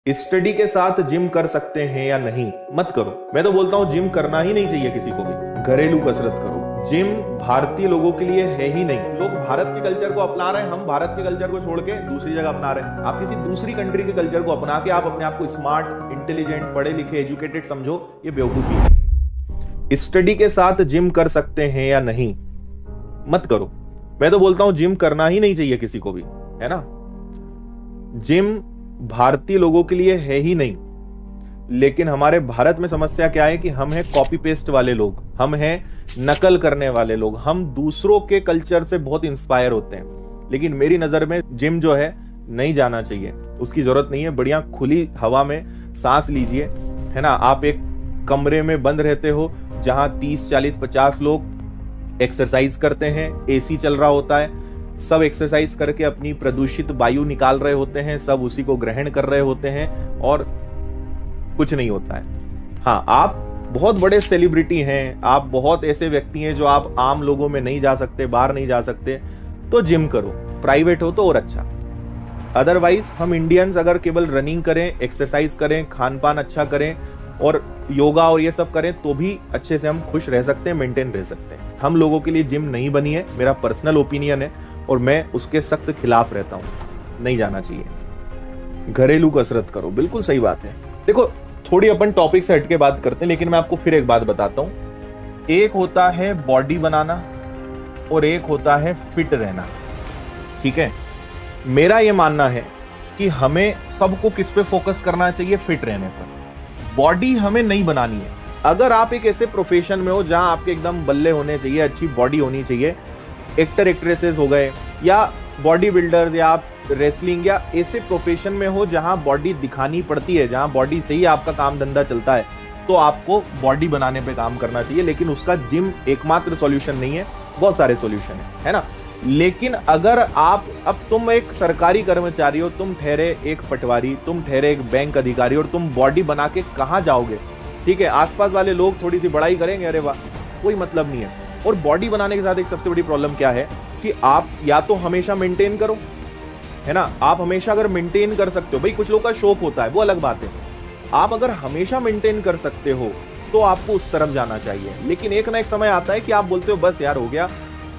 Study के साथ gym कर सकते हैं या नहीं? मत करो। मैं तो बोलता हूं जिम करना ही नहीं चाहिए किसी को भी। घरेलू कसरत करो। जिम भारतीय लोगों के लिए है ही नहीं। लोग भारत के कल्चर को अपना रहे हैं, हम भारत के कल्चर को छोड़ के दूसरी जगह अपना रहे हैं। आप किसी दूसरी कंट्री के कल्चर को अपना के आप अपने आप को स्मार्ट, इंटेलिजेंट, पढ़े लिखे, एजुकेटेड समझो, ये बेवकूफी है। स्टडी के साथ जिम कर सकते हैं या नहीं? मत करो। मैं तो बोलता हूं जिम करना ही नहीं चाहिए किसी को भी, है ना। जिम भारतीय लोगों के लिए है ही नहीं। लेकिन हमारे भारत में समस्या क्या है कि हम हैं कॉपी पेस्ट वाले लोग, हम हैं नकल करने वाले लोग, हम दूसरों के कल्चर से बहुत इंस्पायर होते हैं। लेकिन मेरी नजर में जिम जो है नहीं जाना चाहिए, उसकी जरूरत नहीं है। बढ़िया खुली हवा में सांस लीजिए, है ना। आप एक कमरे में बंद रहते हो जहां 30, 40, 50 लोग एक्सरसाइज करते हैं, एसी चल रहा होता है, सब एक्सरसाइज करके अपनी प्रदूषित वायु निकाल रहे होते हैं, सब उसी को ग्रहण कर रहे होते हैं और कुछ नहीं होता है। हाँ, आप बहुत बड़े सेलिब्रिटी हैं, आप बहुत ऐसे व्यक्ति हैं जो आप आम लोगों में नहीं जा सकते, बाहर नहीं जा सकते, तो जिम करो। प्राइवेट हो तो और अच्छा। अदरवाइज हम इंडियंस अगर केवल रनिंग करें, एक्सरसाइज करें, खान पान अच्छा करें और योगा और ये सब करें तो भी अच्छे से हम खुश रह सकते हैं, मेंटेन रह सकते हैं। हम लोगों के लिए जिम नहीं बनी है, मेरा पर्सनल ओपिनियन है और मैं उसके सख्त खिलाफ रहता हूं। नहीं जाना चाहिए। घरेलू कसरत करो, बिल्कुल सही बात है। देखो, थोड़ी अपन टॉपिक से हटके बात करते हैं, लेकिन मैं आपको फिर एक बात बताता हूं। एक होता है बॉडी बनाना और एक होता है फिट रहना, ठीक है। मेरा यह मानना है कि हमें सबको किस पे फोकस करना चाहिए? फिट रहने पर। बॉडी हमें नहीं बनानी है। अगर आप एक ऐसे प्रोफेशन में हो जहां आपके एकदम बल्ले होने चाहिए, अच्छी बॉडी होनी चाहिए, एक्टर एक्ट्रेसेस हो गए या बॉडी बिल्डर्स या आप रेसलिंग या ऐसे प्रोफेशन में हो जहां बॉडी दिखानी पड़ती है, जहां बॉडी से ही आपका काम धंधा चलता है, तो आपको बॉडी बनाने पे काम करना चाहिए। लेकिन उसका जिम एकमात्र सॉल्यूशन नहीं है, बहुत सारे सॉल्यूशन है ना। लेकिन अगर अब तुम एक सरकारी कर्मचारी हो, तुम ठहरे एक पटवारी, तुम ठहरे एक बैंक अधिकारी और तुम बॉडी बना के कहां जाओगे? ठीक है, आसपास वाले लोग थोड़ी सी बड़ाई करेंगे, अरे वाह, कोई मतलब नहीं है। और बॉडी बनाने के साथ एक सबसे बड़ी प्रॉब्लम क्या है कि आप या तो हमेशा मेंटेन करो, है ना। आप हमेशा अगर मेंटेन कर सकते हो, भाई कुछ लोग का शौक होता है, वो अलग बात है। आप अगर हमेशा मेंटेन कर सकते हो तो आपको उस तरफ जाना चाहिए। लेकिन एक ना एक समय आता है कि आप बोलते हो बस यार हो गया,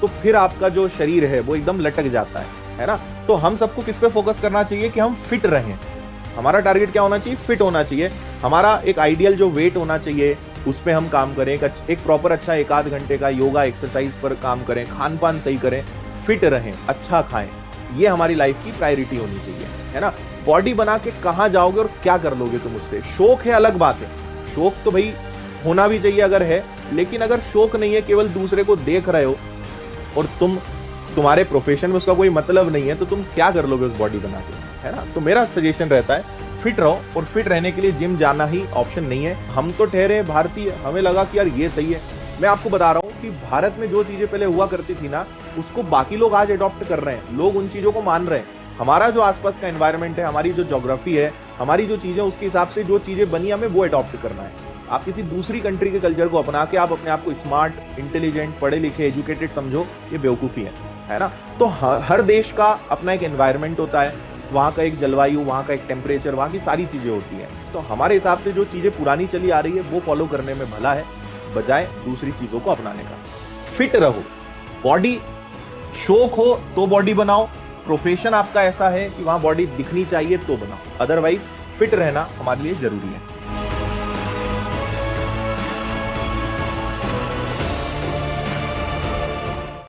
तो फिर आपका जो शरीर है वो एकदम लटक जाता है ना। तो हम सबको किस पे फोकस करना चाहिए कि हम फिट रहें। हमारा टारगेट क्या होना चाहिए? फिट होना चाहिए। हमारा एक आइडियल जो वेट होना चाहिए उस पे हम काम करें, एक प्रॉपर अच्छा 1 आध घंटे का योगा एक्सरसाइज पर काम करें, खान पान सही करें, फिट रहें, अच्छा खाएं। ये हमारी लाइफ की प्रायोरिटी होनी चाहिए, है ना। बॉडी बना के कहां जाओगे और क्या कर लोगे तुम उससे? शौक है, अलग बात है। शौक तो भाई होना भी चाहिए अगर है, लेकिन अगर शौक नहीं है, केवल दूसरे को देख रहे हो और तुम्हारे प्रोफेशन में उसका कोई मतलब नहीं है, तो तुम क्या कर लोगे उस बॉडी बना के, है ना। तो मेरा सजेशन रहता है फिट रहो, और फिट रहने के लिए जिम जाना ही ऑप्शन नहीं है। हम तो ठहरे भारतीय, हमें लगा कि यार ये सही है। मैं आपको बता रहा हूं कि भारत में जो चीजें पहले हुआ करती थी ना, उसको बाकी लोग आज अडॉप्ट कर रहे हैं, लोग उन चीजों को मान रहे हैं। हमारा जो आसपास का एनवायरनमेंट है, हमारी जो ज्योग्राफी है, हमारी जो चीजें, उसके हिसाब से जो चीजें बनी हमें वो अडॉप्ट करना है। आप किसी दूसरी कंट्री के कल्चर को अपना के आप अपने आप को स्मार्ट, इंटेलिजेंट, पढ़े लिखे, एजुकेटेड समझो, ये बेवकूफी है ना। तो हर देश का अपना एक एनवायरनमेंट होता है, वहां का एक जलवायु, वहां का एक टेम्परेचर, वहां की सारी चीजें होती हैं। तो हमारे हिसाब से जो चीजें पुरानी चली आ रही है वो फॉलो करने में भला है, बजाय दूसरी चीजों को अपनाने का। फिट रहो। बॉडी शौक हो तो बॉडी बनाओ, प्रोफेशन आपका ऐसा है कि वहां बॉडी दिखनी चाहिए तो बनाओ, अदरवाइज फिट रहना हमारे लिए जरूरी है।